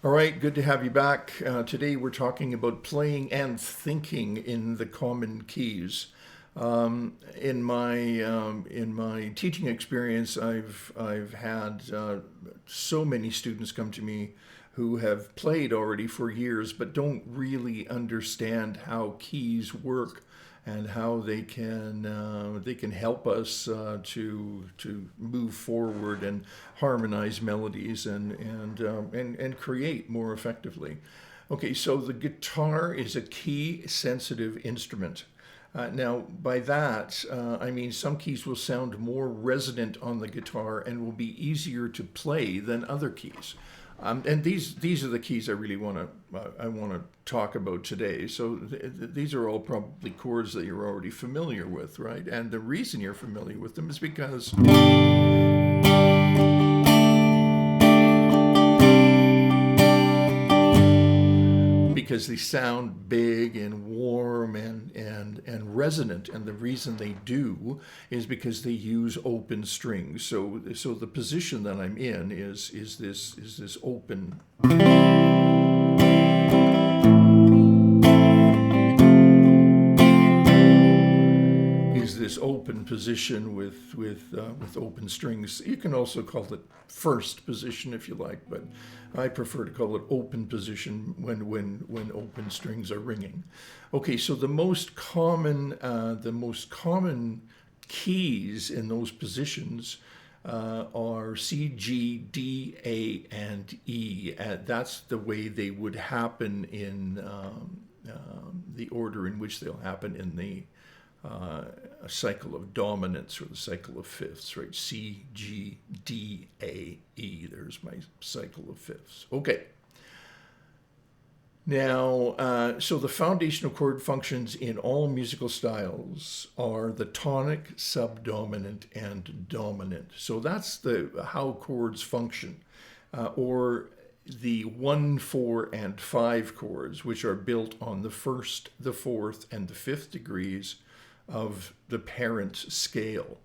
All right, good to have you back. Today we're talking about playing and thinking in the common keys. In my teaching experience, I've had so many students come to me who have played already for years, but don't really understand how keys work and how they can help us to move forward and harmonize melodies and create more effectively. Okay, so the guitar is a key sensitive instrument. Now, by that, I mean some keys will sound more resonant on the guitar and will be easier to play than other keys. And these are the keys I want to talk about today. So these are all probably chords that you're already familiar with, right? And the reason you're familiar with them is because they sound big and warm and resonant. And the reason they do is because they use open strings. So the position that I'm in is this open. Is this open position with open strings. You can also call it first position if you like, but I prefer to call it open position when open strings are ringing. Okay, so the most common keys in those positions are C, G, D, A, and E. That's the way they would happen in the order in which they'll happen in the a cycle of dominants or the cycle of fifths, right? C, G, D, A, E. There's my cycle of fifths. Okay. Now, so the foundational chord functions in all musical styles are the tonic, subdominant, and dominant. So that's the how chords function, or the 1, 4, and 5 chords, which are built on the first, the fourth, and the fifth degrees of the parent scale.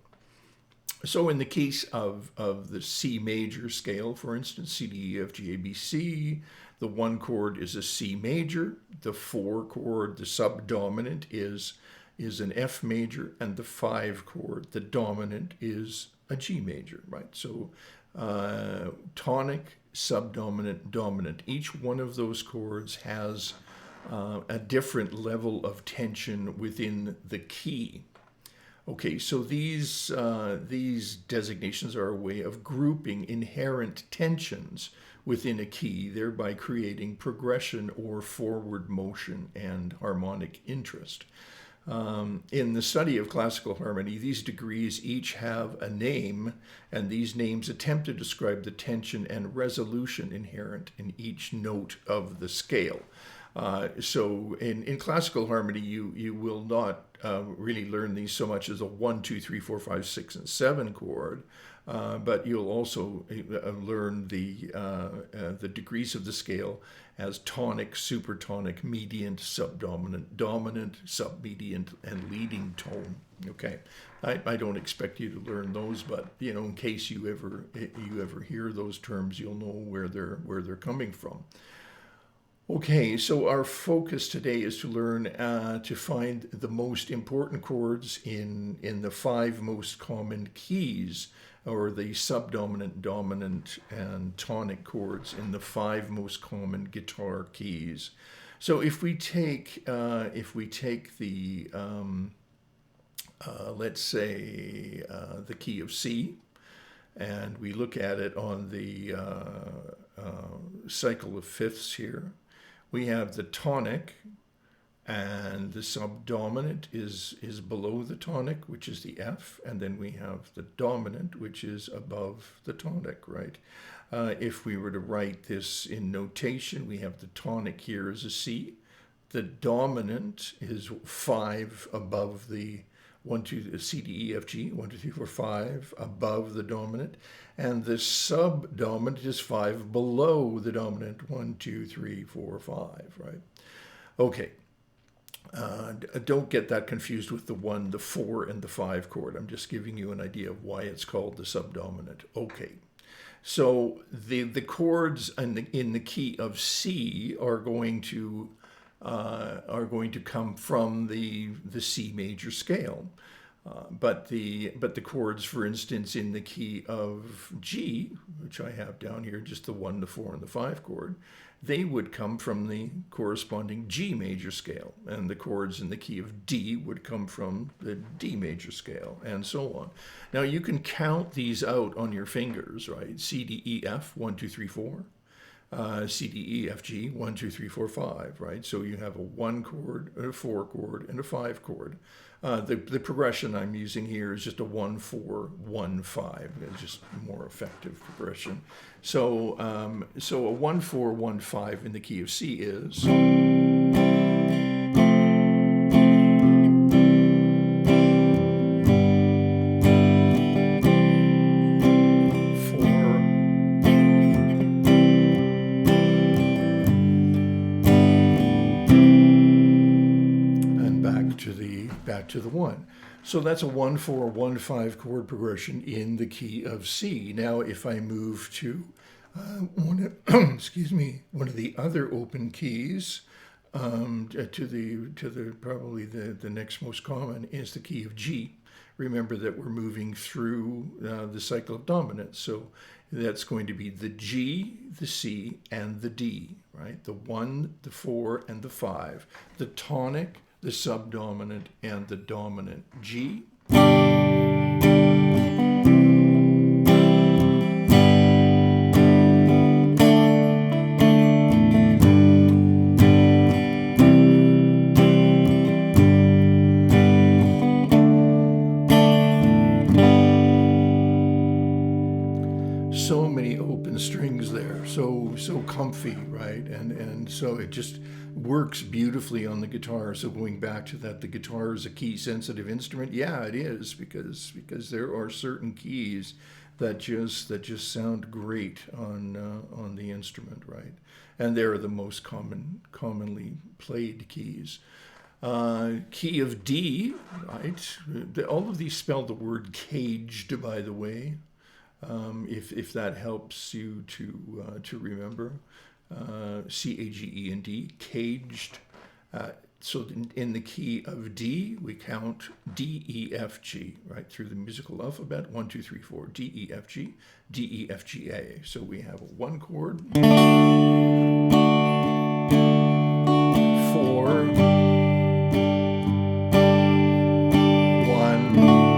So in the case of the C major scale, for instance, C, D, E, F, G, A, B, C, the 1 chord is a C major, the 4 chord, the subdominant, is an F major, and the 5 chord, the dominant, is a G major, right? So tonic, subdominant, dominant. Each one of those chords has a different level of tension within the key. Okay, so these designations are a way of grouping inherent tensions within a key, thereby creating progression or forward motion and harmonic interest. In the study of classical harmony, these degrees each have a name, and these names attempt to describe the tension and resolution inherent in each note of the scale. So in classical harmony, you will not really learn these so much as a 1, 2, 3, 4, 5, 6, and 7 chord, but you'll also learn the degrees of the scale as tonic, supertonic, mediant, subdominant, dominant, submediant, and leading tone. Okay, I don't expect you to learn those, but in case you ever hear those terms, you'll know where they're coming from. Okay, so our focus today is to learn to find the most important chords in the 5 most common keys, or the subdominant, dominant, and tonic chords in the 5 most common guitar keys. So if we take the let's say the key of C, and we look at it on the cycle of fifths here. We have the tonic, and the subdominant is below the tonic, which is the F, and then we have the dominant, which is above the tonic, right? If we were to write this in notation, we have the tonic here as a C. The dominant is 5 above the 1, 2, C, D, E, F, G, 1, 2, 3, 4, 5, above the dominant. And the subdominant is 5 below the dominant, 1, 2, 3, 4, 5, right? Okay. Don't get that confused with the 1, the 4, and the 5 chord. I'm just giving you an idea of why it's called the subdominant. Okay. So the chords in the key of C are going to come from the C major scale. But the chords, for instance, in the key of G, which I have down here, just the 1, the 4, and the 5 chord, they would come from the corresponding G major scale, and the chords in the key of D would come from the D major scale, and so on. Now you can count these out on your fingers, right? C, D, E, F, 1, 2, 3, 4. C, D, E, F, G, 1, 2, 3, 4, 5, right? So you have a 1 chord, a 4 chord, and a 5 chord. The progression I'm using here is just a 1, 4, 1, 5. It's just more effective progression. So, so a 1, 4, 1, 5 in the key of C is. Back to the 1. So that's a 1, 4, 1, 5 chord progression in the key of C. Now, if I move to one of the other open keys, to the probably the next most common is the key of G. Remember that we're moving through the cycle of dominance, so that's going to be the G, the C, and the D, right? The 1, the 4, and the 5. The tonic, the subdominant, and the dominant. G. So many open strings there, so comfy, right? And so it just works beautifully on the guitar. So going back to that, the guitar is a key sensitive instrument. Yeah, it is, because there are certain keys that just sound great on the instrument, right? And they're the most commonly played keys. Key of D, right? All of these spell the word caged, by the way. If that helps you to remember. C-A-G-E and D, caged. So in the key of D, we count D, E, F, G, right, through the musical alphabet. 1, 2, 3, 4, D, E, F, G, D, E, F, G, A. So we have a 1 chord, 4, 1,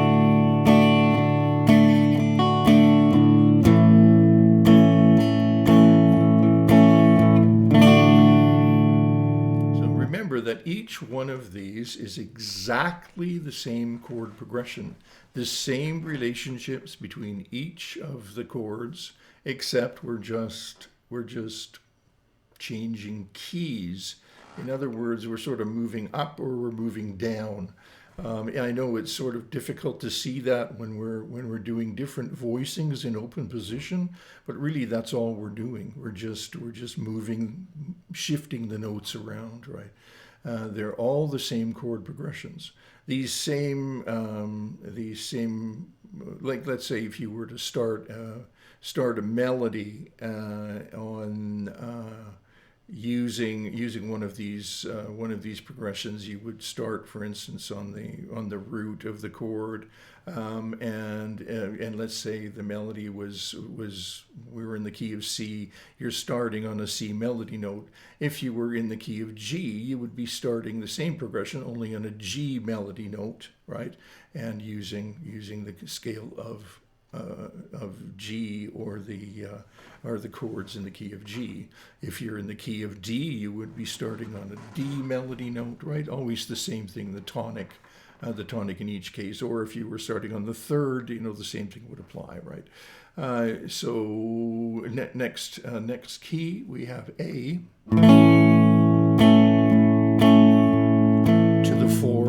that each one of these is exactly the same chord progression, the same relationships between each of the chords, except we're just changing keys. In other words, we're sort of moving up or we're moving down. I know it's sort of difficult to see that when we're doing different voicings in open position, but really that's all we're doing. We're just moving, shifting the notes around, right? They're all the same chord progressions. These same, like, let's say if you were to start a melody on using one of these progressions, you would start, for instance, on the root of the chord, and let's say the melody was we were in the key of C. You're starting on a C melody note. If you were in the key of G, you would be starting the same progression only on a G melody note, right? And using the scale of G or the chords in the key of G. If you're in the key of D, you would be starting on a D melody note, right? Always the same thing, the tonic in each case. Or if you were starting on the third, the same thing would apply, right? So next key, we have A to the 4.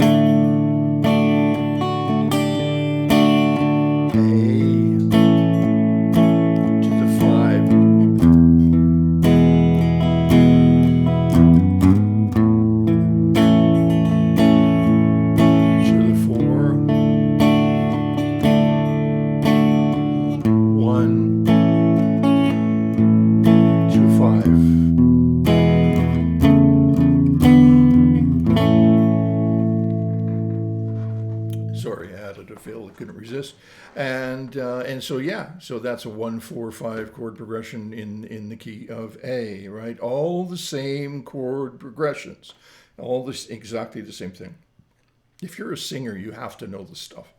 to fill. It couldn't resist, and so yeah, so that's a 1-4-5 chord progression in the key of A, right? All the same chord progressions, all this exactly the same thing. If you're a singer, you have to know this stuff,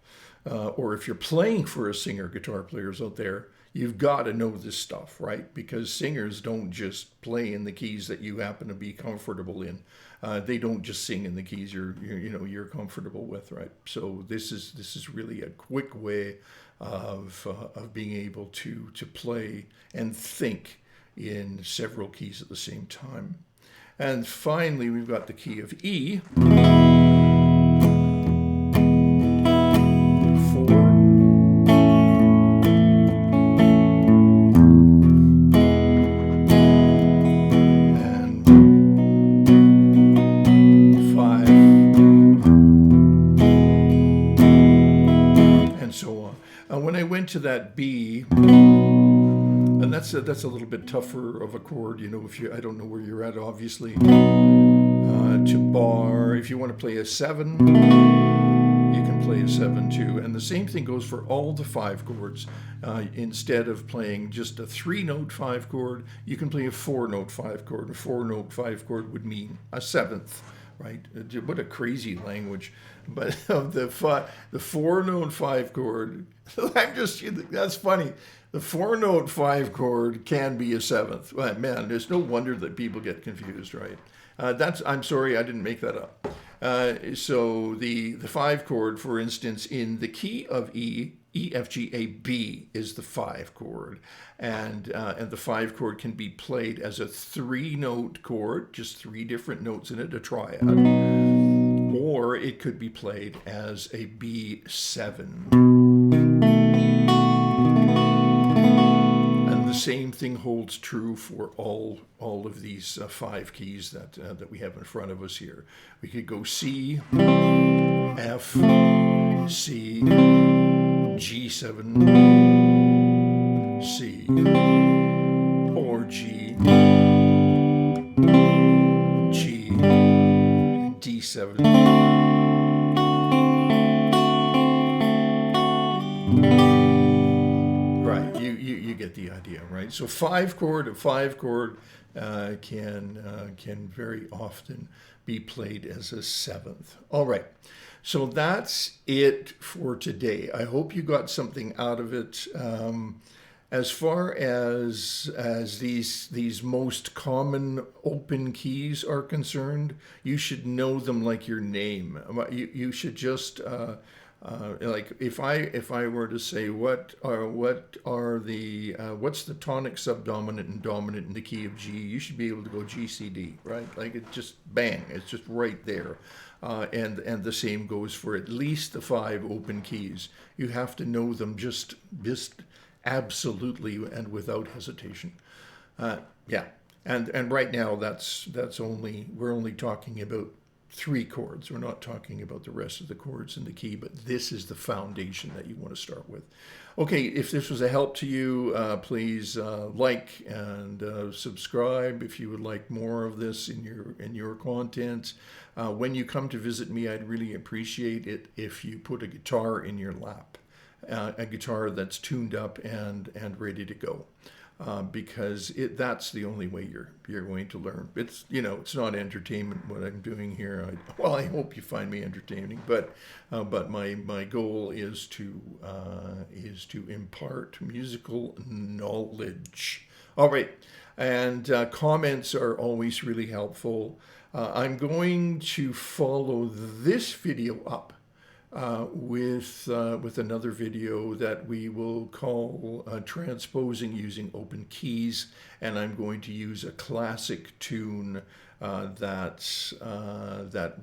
or if you're playing for a singer, guitar players out there, you've got to know this stuff, right? Because singers don't just play in the keys that you happen to be comfortable in. They don't just sing in the keys you're comfortable with, right? So this is really a quick way of being able to play and think in several keys at the same time. And finally, we've got the key of E. When I went to that B, and that's a little bit tougher of a chord, if I don't know where you're at, obviously, to bar. If you want to play a 7, you can play a 7 too. And the same thing goes for all the 5 chords. Instead of playing just a 3-note 5 chord, you can play a 4-note 5 chord. A 4-note 5 chord would mean a 7th. Right? What a crazy language. But the 4-note 5 chord, that's funny. The 4-note 5 chord can be a 7th. Well, man, there's no wonder that people get confused, right? I'm sorry, I didn't make that up. So the 5 chord, for instance, in the key of E, E, F, G, A, B is the 5 chord. And the 5 chord can be played as a 3-note chord, just 3 different notes in it, a triad. Or it could be played as a B7. And the same thing holds true for all of these 5 keys that we have in front of us here. We could go C, F, C, G7, C, or G, G, D7. Right, you get the idea, right? So a 5 chord can very often be played as a 7th. All right. So that's it for today. I hope you got something out of it. As far as these most common open keys are concerned, you should know them like your name. You should just like if I were to say what's the tonic, subdominant, and dominant in the key of G, you should be able to go G, C, D, right? Like it just bang, it's just right there. And the same goes for at least the 5 open keys. You have to know them just absolutely and without hesitation. Yeah, and right now we're only talking about 3 chords. We're not talking about the rest of the chords in the key, but this is the foundation that you want to start with. Okay, if this was a help to you, please like and subscribe if you would like more of this in your content. When you come to visit me, I'd really appreciate it if you put a guitar in your lap, a guitar that's tuned up and ready to go. Because that's the only way you're going to learn. It's not entertainment what I'm doing here. I hope you find me entertaining, but my goal is to impart musical knowledge. All right, and comments are always really helpful. I'm going to follow this video up with another video that we will call transposing using open keys, and I'm going to use a classic tune that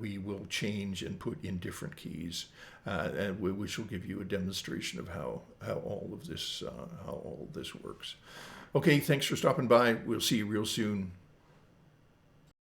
we will change and put in different keys, and which will give you a demonstration of how all of this works. Okay, thanks for stopping by. We'll see you real soon.